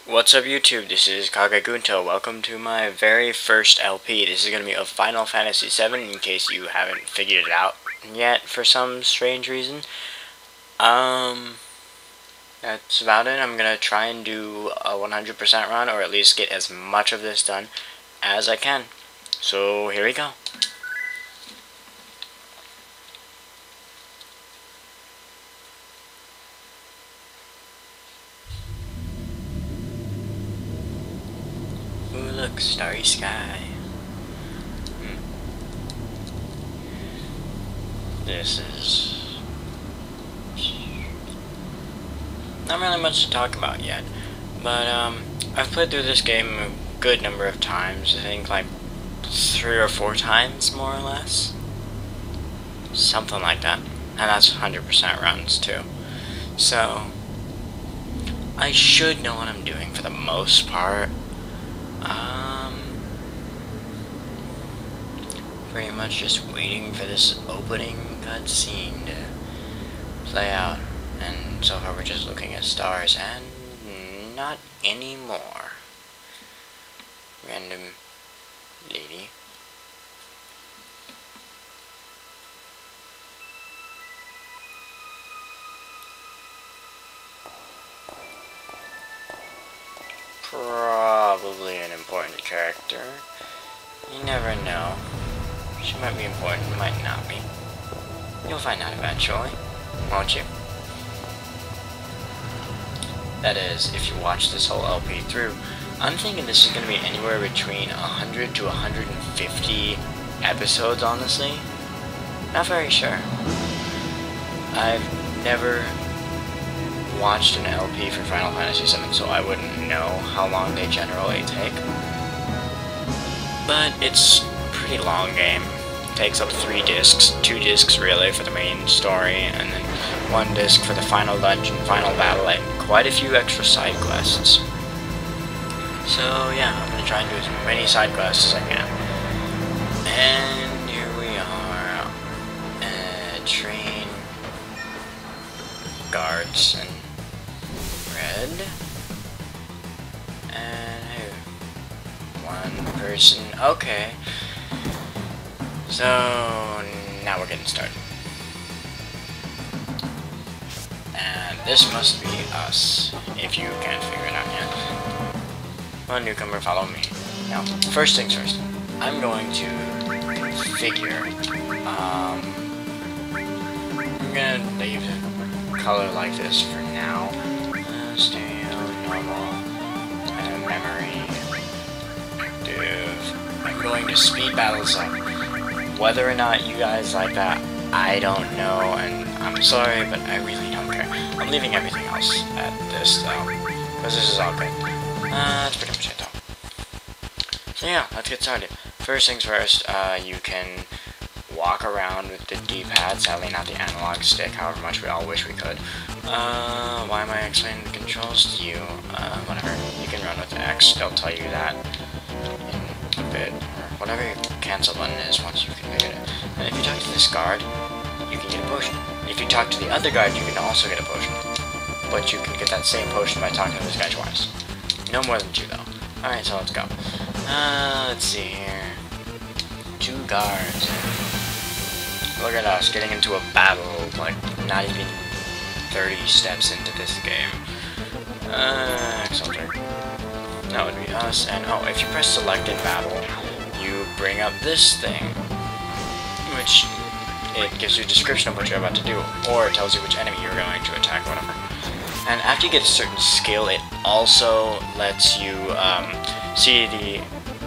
What's up YouTube, this is Kagagunto. Welcome to my very first LP. This is going to be of Final Fantasy VII in case you haven't figured it out yet for some strange reason. That's about it. I'm going to try and do a 100% run, or at least get as much of this done as I can. So here we go. Ooh, look, starry sky. This is not really much to talk about yet, but I've played through this game a good number of times. I think like 3 or 4 times, more or less, something like that, and that's 100% runs too. So I should know what I'm doing for the most part. Pretty much just waiting for this opening cutscene to play out, and so far we're just looking at stars, and not anymore. Random lady. Probably an important character. You never know. She might be important, might not be. You'll find out eventually, won't you? That is, if you watch this whole LP through. I'm thinking this is going to be anywhere between 100 to 150 episodes, honestly. Not very sure. I've never watched an LP for Final Fantasy VII, so I wouldn't know how long they generally take. But it's pretty long game. It takes up 3 discs, 2 discs really for the main story, and then 1 disc for the final dungeon, final battle, and quite a few extra side quests. So yeah, I'm gonna try and do as many side quests as I can. And here we are. Train guards and red. And who? 1 person. Okay. So now we're getting started. And this must be us, if you can't figure it out yet. Well, newcomer, follow me. Now, first things first, I'm going to configure, I'm gonna leave color like this for now. Stereo, normal, and memory, active. I'm going to speed battles up. Whether or not you guys like that, I don't know, and I'm sorry, but I really don't care. I'm leaving everything else at this, though, because this is all good. That's pretty much it, though. So yeah, let's get started. First things first, you can walk around with the D-pad, sadly not the analog stick, however much we all wish we could. Why am I explaining the controls to you? Whatever. You can run with X, they'll tell you that in a bit. Whatever your cancel button is once you configure it. And if you talk to this guard, you can get a potion. If you talk to the other guard, you can also get a potion. But you can get that same potion by talking to this guy twice. No more than 2 though. Alright, so let's go. Let's see here. 2 guards. Look at us getting into a battle, like not even 30 steps into this game. Exalter. That would be us, and oh, if you press select in battle, you bring up this thing, which it gives you a description of what you're about to do, or it tells you which enemy you're going to attack, whatever. And after you get a certain skill, it also lets you see the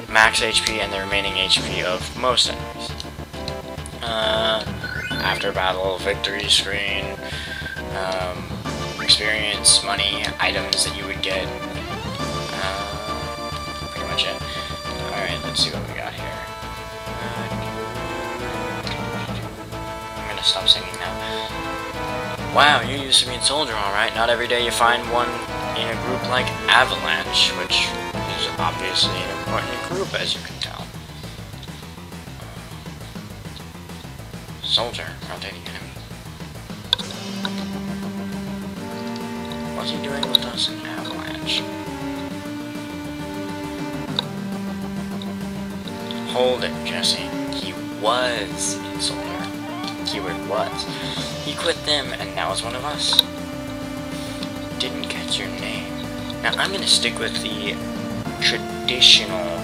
max HP and the remaining HP of most enemies. After battle, victory screen, experience, money, items that you would get. Pretty much it. Alright, let's see what we got here. I'm gonna stop singing now. Wow, you used to be a soldier, alright. Not every day you find one in a group like Avalanche, which is obviously an important group, as you can tell. Soldier, rotating enemy. What's he doing with us in Avalanche? hold it, Jesse. He was in Solar. Keyword was. He quit them and now is one of us. Didn't catch your name. Now I'm gonna stick with the traditional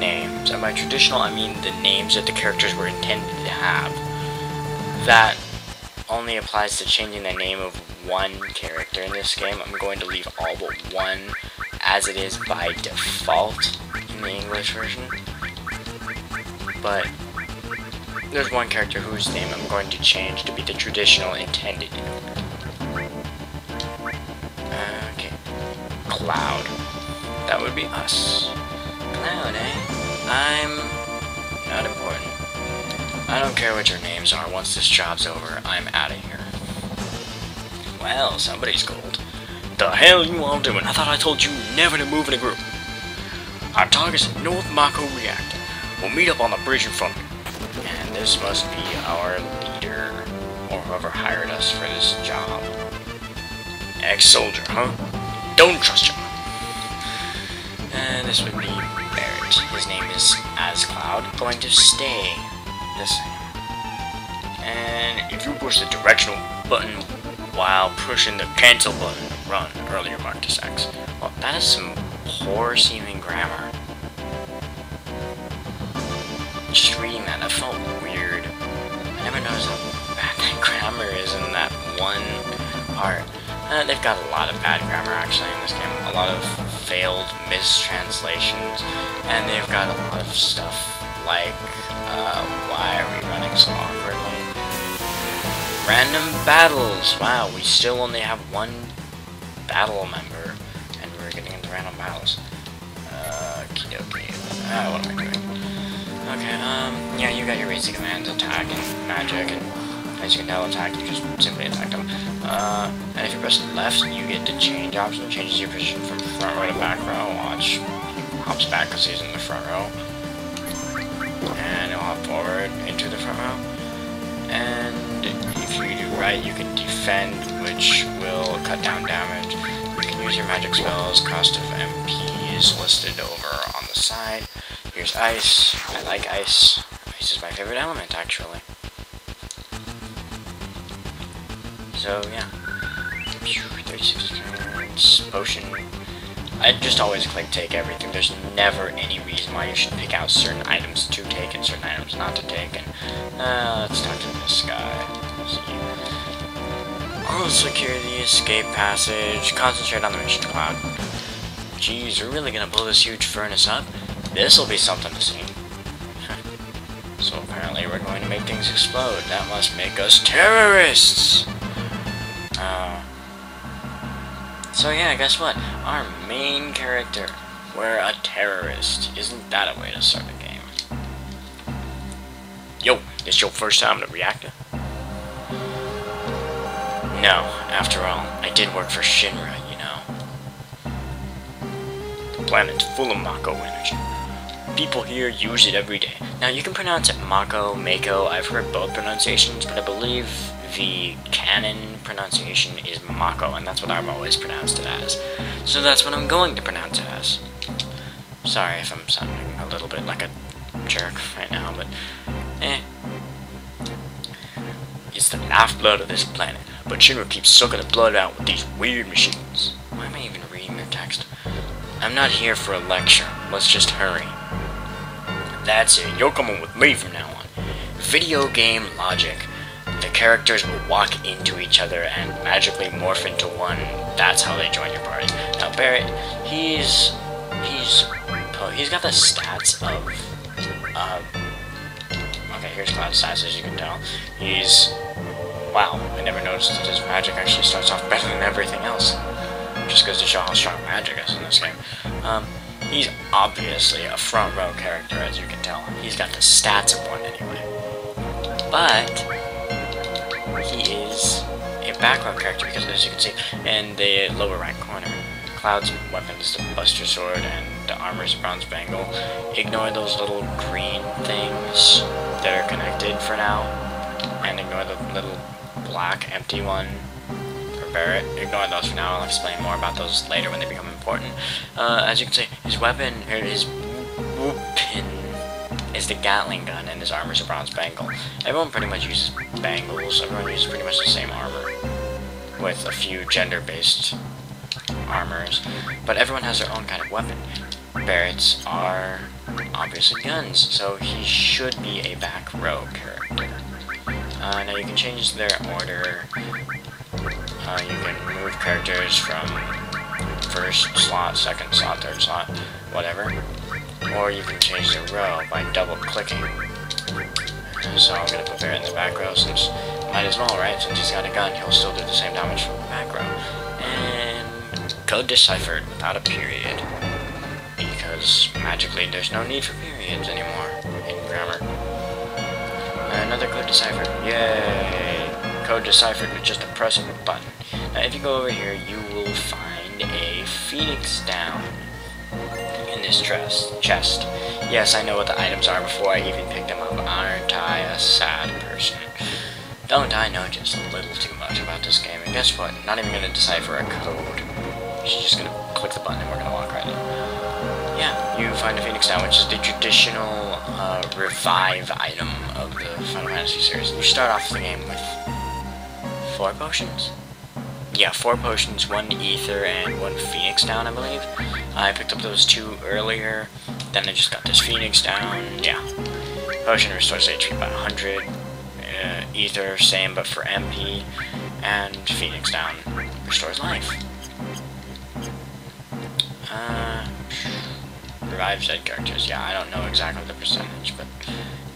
names. And by traditional I mean the names that the characters were intended to have. That only applies to changing the name of one character in this game. I'm going to leave all but one as it is by default in the English version. But there's one character whose name I'm going to change to be the traditional intended. Okay. Cloud. That would be us. Cloud, eh? I'm not important. I don't care what your names are. Once this job's over, I'm out of here. Well, somebody's cold. The hell you all doing? I thought I told you never to move in a group. Our target's at North Mako Reactor. We'll meet up on the bridge in front of you. And this must be our leader, or whoever hired us for this job. Ex-soldier, huh? Don't trust him. And this would be Barrett. His name is AsCloud. Going to stay the same. And if you push the directional button while pushing the cancel button, run. Earlier marked as X. Well, that is some poor seeming grammar. Just reading that felt weird. I never noticed how bad that grammar is in that one part. They've got a lot of bad grammar actually in this game. A lot of failed mistranslations. And they've got a lot of stuff like, why are we running so awkwardly? Random battles! Wow, we still only have one battle member, and we're getting into random battles. Okie dokie. What am I doing? Okay, yeah, you got your basic commands, attack and magic, and as you can tell, attack, you just simply attack them. And if you press left, you get the change option. It changes your position from front row to back row. Watch, he hops back because he's in the front row. And he'll hop forward into the front row. And if you do right, you can defend, which will cut down damage. You can use your magic spells. Cost of MP is listed over on the side. Here's ice. I like ice. Ice is my favorite element, actually. So, yeah. 36 turns. Potion. I just always click take everything. There's never any reason why you should pick out certain items to take and certain items not to take. And let's talk to this guy. I'll secure the escape passage. Concentrate on the mission, Cloud. Geez, we're really gonna blow this huge furnace up? This'll be something to see. So apparently we're going to make things explode. That must make us terrorists! So yeah, guess what? Our main character, we're a terrorist. Isn't that a way to start a game? Yo, this your first time in the reactor? No, after all, I did work for Shinra, you know. The planet's full of Mako energy. People here use it every day. Now you can pronounce it Mako, Mako. I've heard both pronunciations, but I believe the canon pronunciation is Mako, and that's what I've always pronounced it as. So that's what I'm going to pronounce it as. Sorry if I'm sounding a little bit like a jerk right now, but It's the lifeblood of this planet, but Shinra keeps sucking the blood out with these weird machines. Why am I even reading their text? I'm not here for a lecture. Let's just hurry. That's it. You're coming with me from now on. Video game logic. The characters will walk into each other and magically morph into one. That's how they join your party. Now Barrett, he's got the stats of okay, here's Cloud's stats, as you can tell. Wow, I never noticed that his magic actually starts off better than everything else. Just goes to show how strong magic is in this game. He's obviously a front row character, as you can tell. He's got the stats of one anyway. But he is a back row character because, as you can see in the lower right corner, Cloud's weapon is the Buster Sword and the armor's Bronze Bangle. Ignore those little green things that are connected for now, and ignore the little black empty one for Barrett. Ignore those for now. I'll explain more about those later when they become important. As you can see, his weapon, or his weapon, is used a Gatling gun, and his armor's a bronze bangle. Everyone pretty much uses bangles. Everyone uses pretty much the same armor, with a few gender-based armors. But everyone has their own kind of weapon. Barrett's are obviously guns, so he should be a back row character. Now you can change their order. You can move characters from first slot, second slot, third slot, whatever. Or you can change the row by double clicking. So I'm gonna put Barrett in the back row since might as well, right? Since he's got a gun, he'll still do the same damage from the back row. And code deciphered without a period. Because magically there's no need for periods anymore in grammar. Another code deciphered. Yay! Code deciphered with just a press of a button. Now if you go over here, you will find a phoenix down in this chest. Yes, I know what the items are before I even pick them up. Aren't I a sad person? Don't I know just a little too much about this game? And guess what? Not even gonna decipher a code. She's just gonna click the button and we're gonna walk right in. Yeah, you find a phoenix down, which is the traditional revive item of the Final Fantasy series. You start off the game with 4 potions? Yeah, 4 potions, 1 ether, and 1 phoenix down, I believe. I picked up those 2 earlier, then I just got this phoenix down, yeah. Potion restores HP by 100, ether, same but for MP, and phoenix down restores life. Revive dead characters, yeah, I don't know exactly the percentage, but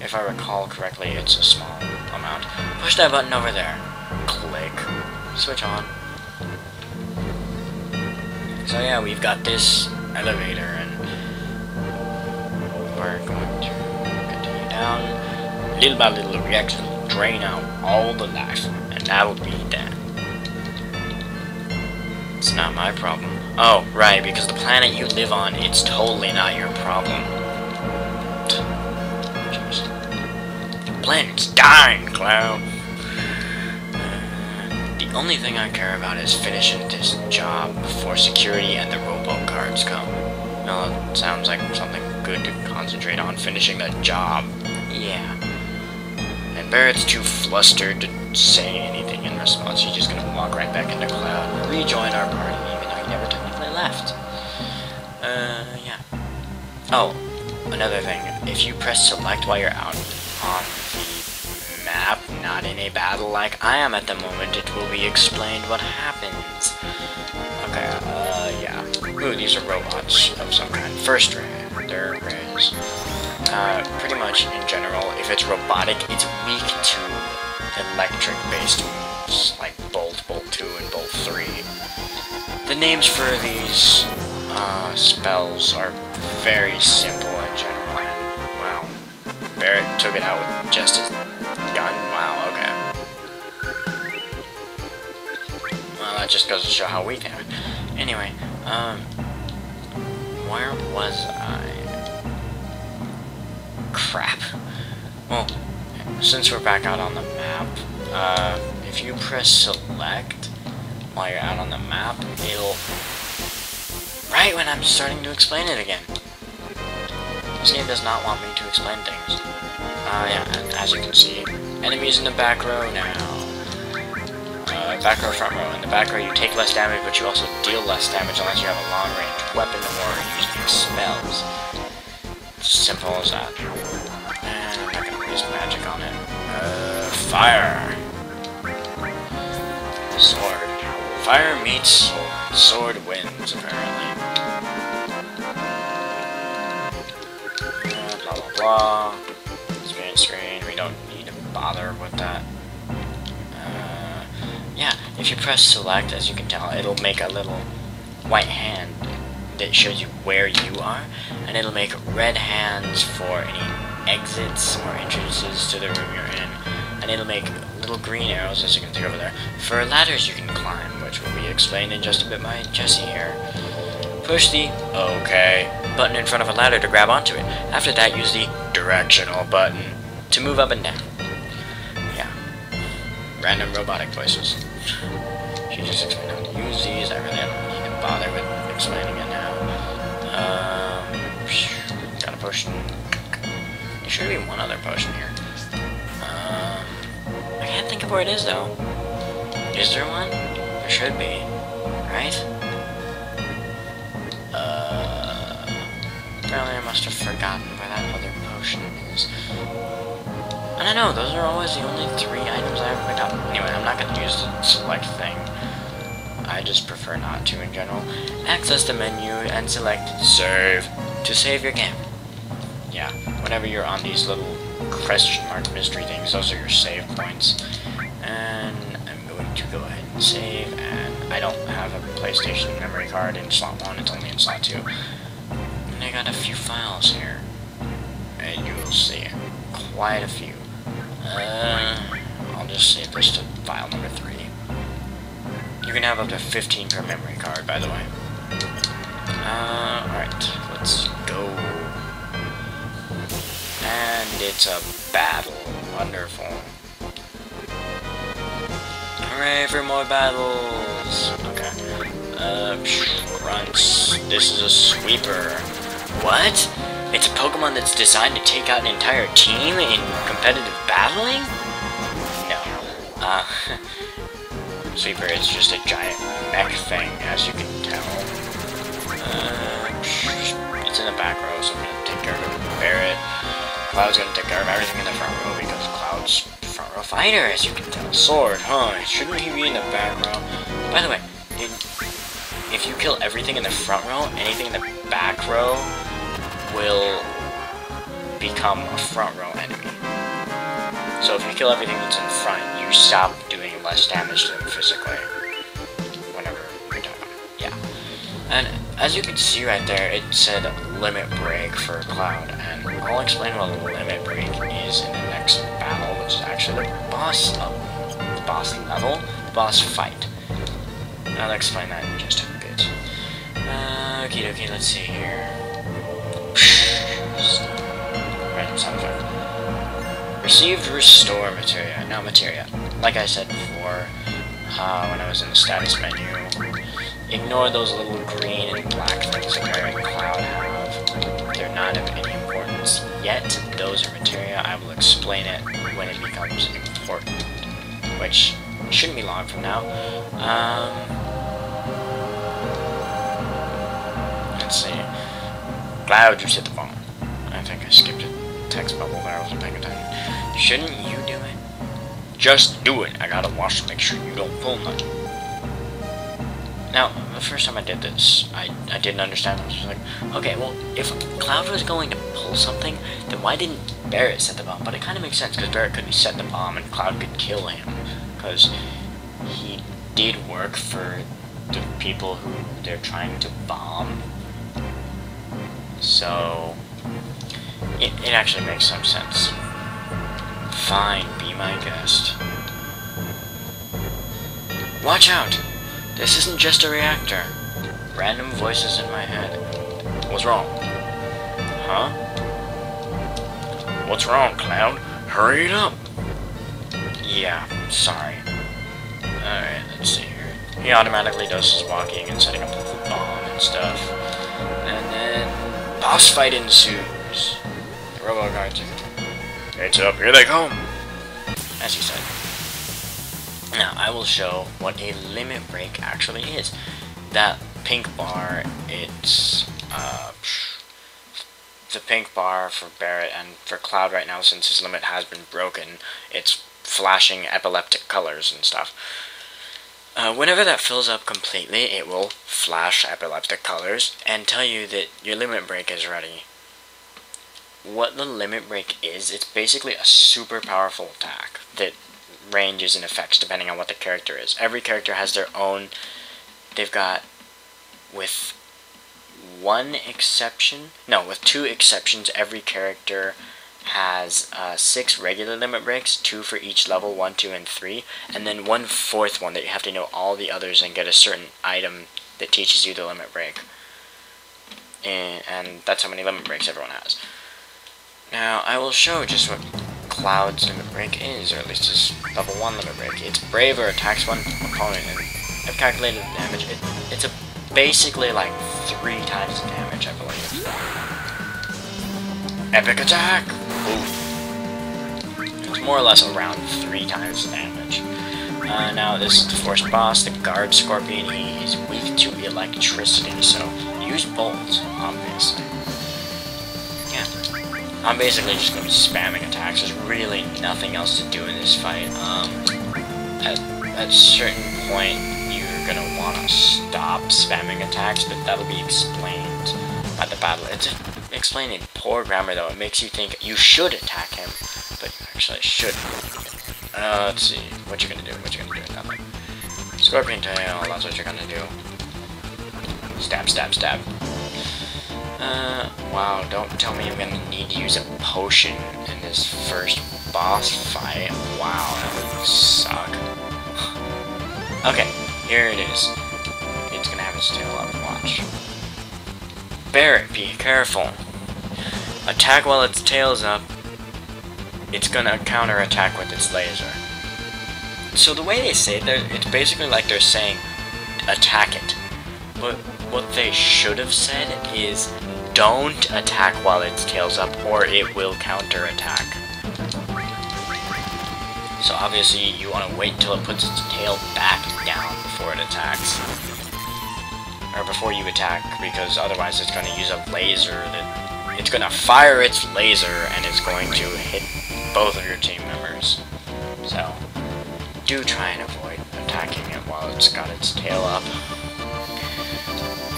if I recall correctly, it's a small amount. Push that button over there. Click. Switch on. So yeah, we've got this elevator, and we're going to continue down. Little by little, the reactor will drain out all the life, and that will be that. It's not my problem. Oh, right, because the planet you live on, it's totally not your problem. Jeez. The planet's dying, Cloud. The only thing I care about is finishing this job before security and the robo guards come. Well, it sounds like something good to concentrate on, finishing the job. Yeah. And Barrett's too flustered to say anything in response. He's just gonna walk right back into Cloud, rejoin our party, even though he never technically left. Yeah. Oh, another thing. If you press select while you're out on the map, not in a battle like I am at the moment, it will be explained what happens. Okay, yeah. Ooh, these are robots of some kind. First ray, third rays. Pretty much in general, if it's robotic, it's weak to electric-based moves, like Bolt, Bolt 2, and Bolt 3. The names for these spells are very simple in general, and, wow. Barrett took it out with just his gun? Wow, okay. Well, that just goes to show how weak they are. Anyway, where was I? Crap. Well, since we're back out on the map, if you press select while you're out on the map, it'll... Right when I'm starting to explain it again. This game does not want me to explain things. Yeah, and as you can see, enemies in the back row now. Back row, front row. In the back row you take less damage, but you also deal less damage unless you have a long-range weapon or using spells. It's simple as that. And I'm not gonna waste magic on it. Fire! Sword. Fire meets sword. Sword wins, apparently. Blah blah blah. Experience screen. We don't need to bother with that. Yeah, if you press select, as you can tell, it'll make a little white hand that shows you where you are, and it'll make red hands for any exits or entrances to the room you're in, and it'll make little green arrows, as you can see over there, for ladders you can climb, which will be explained in just a bit by Jesse here. Push the OK button in front of a ladder to grab onto it. After that, use the directional button to move up and down. Yeah. Random robotic voices. She just explained how to use these. I really don't need to bother with explaining it now. Got a potion. There should be one other potion here. I can't think of where it is though. Is there one? There should be, right? Apparently I must have forgotten where that other potion is. I don't know, those are always the only 3 items I ever picked up. Anyway, I'm not going to use the select thing. I just prefer not to in general. Access the menu and select save to save your game. Yeah, whenever you're on these little question mark mystery things, those are your save points. And I'm going to go ahead and save, and I don't have a PlayStation memory card in slot 1, it's only in slot 2. And I got a few files here, and you will see quite a few. I'll just save this to file number 3. You can have up to 15 per memory card, by the way. Alright, let's go. And it's a battle. Wonderful. Hooray for more battles! Okay. Grunts. This is a sweeper. What? It's a Pokemon that's designed to take out an entire team in competitive battling? No. Sweeper is just a giant mech thing, as you can tell. It's in the back row, so I'm gonna take care of it. Barret. Cloud's gonna take care of everything in the front row because Cloud's front row fighter, as you can tell. Sword, huh? Shouldn't he be in the back row? By the way, if you kill everything in the front row, anything in the back row will become a front row enemy. So if you kill everything that's in front, you stop doing less damage to them physically. Whenever you're done. Yeah. And as you can see right there, it said limit break for Cloud, and I'll explain what limit break is in the next battle, which is actually the boss level, boss fight. I'll explain that in just a bit. Okie dokie, let's see here. Random sound effect. Received restore materia, not materia. Like I said before, when I was in the status menu, ignore those little green and black things that Barret and Cloud have. They're not of any importance yet. Those are materia. I will explain it when it becomes important, which shouldn't be long from now. Let's see. Cloud, you hit the phone. I think I skipped a text bubble there. I wasn't paying attention. Shouldn't you do it? Just do it. I gotta watch to make sure you don't pull nothing. Now, the first time I did this, I didn't understand. I was just like, okay, well, if Cloud was going to pull something, then why didn't Barret set the bomb? But it kind of makes sense, because Barret could set the bomb and Cloud could kill him. Because he did work for the people who they're trying to bomb. So, it actually makes some sense. Fine, be my guest. Watch out! This isn't just a reactor. Random voices in my head. What's wrong? Huh? What's wrong, Cloud? Hurry it up! Yeah, sorry. Alright, let's see here. He automatically does his walking and setting up the bomb and stuff. And then boss fight ensues. The robo guards are... It's up, here they come! As he said. Now, I will show what a limit break actually is. That pink bar, it's, the pink bar for Barret, and for Cloud right now, since his limit has been broken, it's flashing epileptic colors and stuff. Whenever that fills up completely, it will flash epileptic colors and tell you that your limit break is ready. What the limit break is, it's basically a super powerful attack that ranges and effects depending on what the character is. Every character has their own. They've got, with two exceptions, every character has 6 regular limit breaks, 2 for each level, 1, 2, and 3, and then 1 fourth one that you have to know all the others and get a certain item that teaches you the limit break. And that's how many limit breaks everyone has. Now, I will show just what Cloud's limit break is, or at least his level 1 limit break. It's Braver, attacks one opponent, and I've calculated the damage. It's basically like 3 times the damage, I believe. Epic attack! Ooh. It's more or less around 3 times the damage. Now this is the first boss, the guard scorpion. He's weak to electricity, so use bolt, obviously. Yeah. I'm basically just going to be spamming attacks. There's really nothing else to do in this fight. At a certain point, you're going to want to stop spamming attacks, but that'll be explained by the battle. It's explained in poor grammar, though. It makes you think you should attack him, but you actually shouldn't. Let's see. What you gonna do? Nothing. Scorpion tail, that's what you're gonna do. Stab, stab, stab. Wow, don't tell me I'm gonna need to use a potion in this first boss fight. Wow, that would suck. Okay, here it is. It's gonna have its tail up, watch. Barret, be careful. Attack while its tail's up. It's gonna counter-attack with its laser. So the way they say it, it's basically like they're saying, attack it. But what they should have said is, don't attack while its tail's up, or it will counter-attack. So obviously you want to wait until it puts its tail back down before it attacks. Or before you attack, because otherwise it's going to use a laser that... It's going to fire its laser, and it's going to hit both of your team members. So, do try and avoid attacking it while it's got its tail up.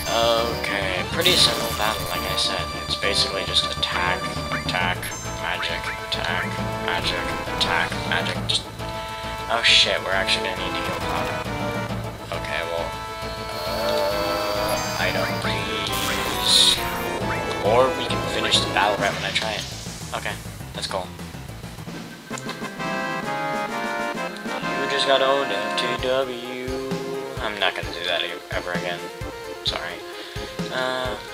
Okay, pretty simple battle, like I said. It's basically just attack, attack, magic, attack, magic, attack, magic. Just... Oh shit, we're actually gonna need to heal powder. Okay, well... item, please. Or we can finish the battle right when I try it. Okay, that's cool. You just got owned FTW. I'm not gonna do that ever again. Sorry.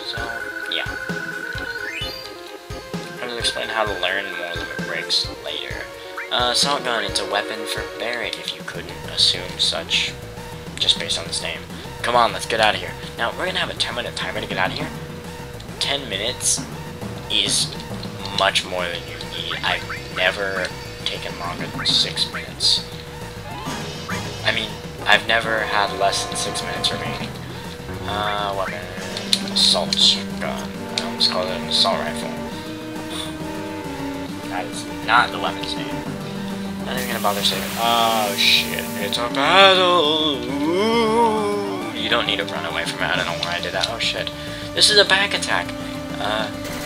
So, yeah. I'm gonna explain how to learn more limit breaks later. Assault gun, it's a weapon for Barret, if you couldn't assume such, just based on this name. Come on, let's get out of here. Now, we're gonna have a 10-minute timer to get out of here. 10 minutes is much more than you need. I've never taken longer than 6 minutes. I mean, I've never had less than 6 minutes remaining. Weapon. Assault gun. I almost called it an assault rifle. That is not the weapon's name. Not even gonna bother saying it. Oh shit, it's a battle! Ooh. You don't need to run away from it. I don't know why I did that. Oh shit. This is a back attack.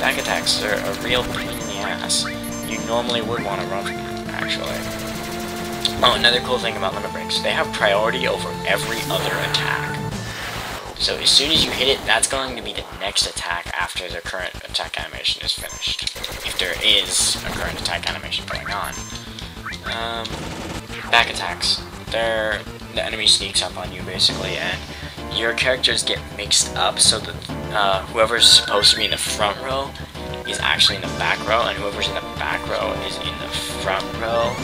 Back attacks are a real pain in the ass. You normally would want to run from them, actually. Oh, another cool thing about limit breaks. They have priority over every other attack. So as soon as you hit it, that's going to be the next attack after the current attack animation is finished. If there is a current attack animation going on. Back attacks. The enemy sneaks up on you, basically, and your characters get mixed up so that whoever's supposed to be in the front row is actually in the back row, and whoever's in the back row is in the front row.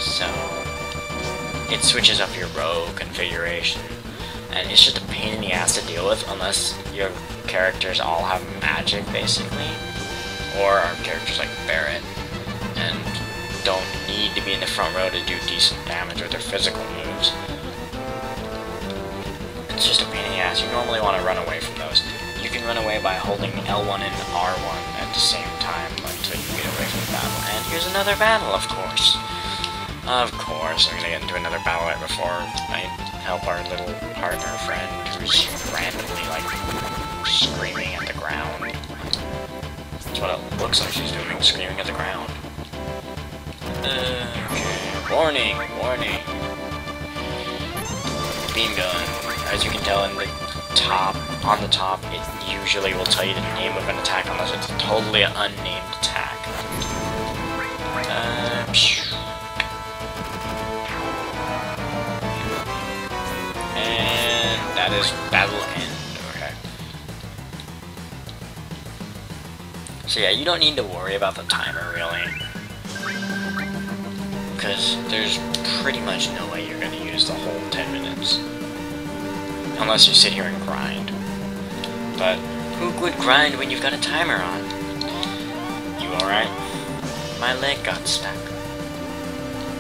So it switches up your row configuration, and it's just a pain in the ass to deal with unless your characters all have magic, basically, or are characters like Barret and don't need to be in the front row to do decent damage with their physical moves. It's just a pain in the ass. You normally want to run away from those. You can run away by holding L1 and R1 at the same time until you get away from the battle. And here's another battle, of course. Of course, I'm gonna get into another battle right before I help our little partner friend who's randomly, like, screaming at the ground. That's what it looks like she's doing, screaming at the ground. Okay. Warning, warning. Beam gun. As you can tell in the top, on the top, it usually will tell you the name of an attack unless it's a totally unnamed attack. And that is battle end. Okay. So yeah, you don't need to worry about the timer really, because there's pretty much no way you're going to use the whole 10 minutes. Unless you sit here and grind. But who would grind when you've got a timer on? You are Alright. My leg got stuck.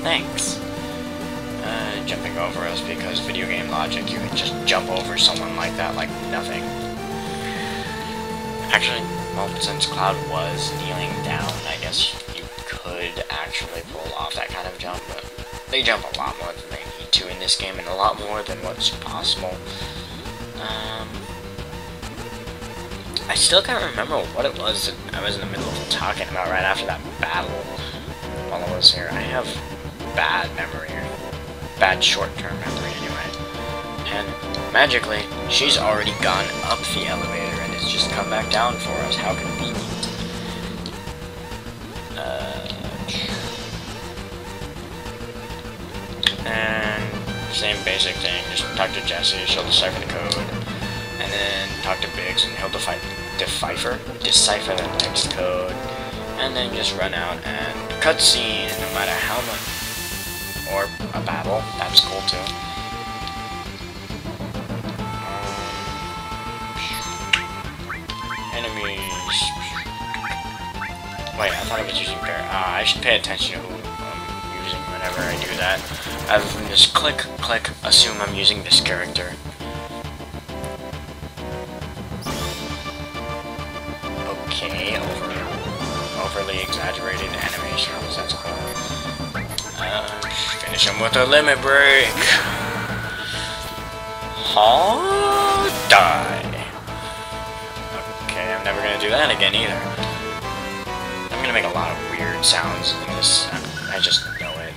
Thanks. Jumping over us because video game logic, you can just jump over someone like that like nothing. Actually, well, since Cloud was kneeling down, I guess you could actually pull off that kind of jump, but they jump a lot more than they need to in this game, and a lot more than what's possible. I still can't remember what it was that I was in the middle of talking about right after that battle while I was here. I have bad memory, bad short-term memory anyway. And magically, she's already gone up the elevator and has just come back down for us. How convenient. And same basic thing, just talk to Jesse, she'll decipher the code, and then talk to Biggs and he'll decipher the next code, and then just run out and cutscene, no matter how much, or a battle, that's cool too. Enemies. Wait, I thought I was using pair. I should pay attention to who I'm using whenever I do that. Other than just click, click, assume I'm using this character. Okay, overly exaggerated animations, that's cool. Finish him with a limit break. Die. Okay, I'm never gonna do that again either. I'm gonna make a lot of weird sounds in this. I just know it.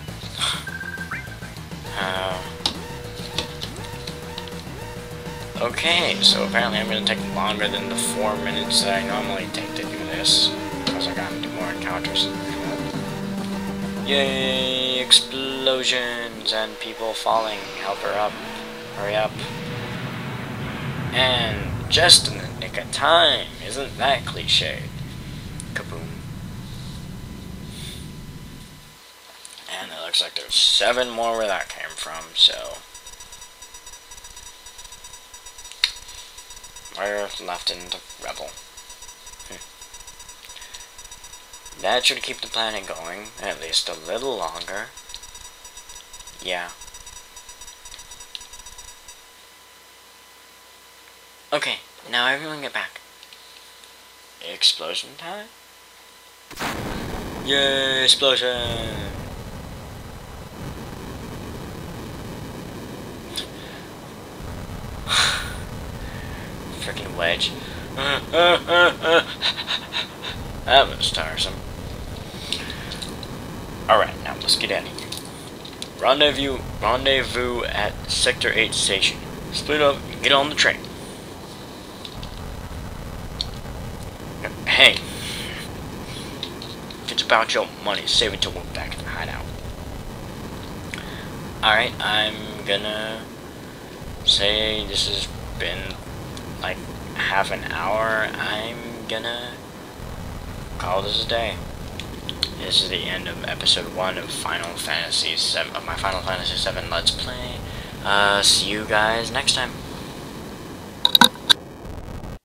Okay, so apparently I'm gonna take longer than the 4 minutes that I normally take to do this, because I gotta do more encounters. Yay, explosions and people falling. Help her up. Hurry up. And just in the nick of time. Isn't that cliche? Kaboom. And it looks like there's 7 more where that came from, so... We're left in the rebel. That should keep the planet going, at least a little longer. Yeah. Okay, now everyone get back. Explosion time? Yay, explosion! Freaking wedge. That was tiresome. Alright, now let's get out of here. Rendezvous at Sector 8 station. Split up and get on the train. Hey. If it's about your money, save it till we're back in the hideout. Alright, I'm gonna say this has been like half an hour. I'm gonna call this a day. This is the end of episode 1 of Final Fantasy VII, of my Final Fantasy VII Let's Play. See you guys next time.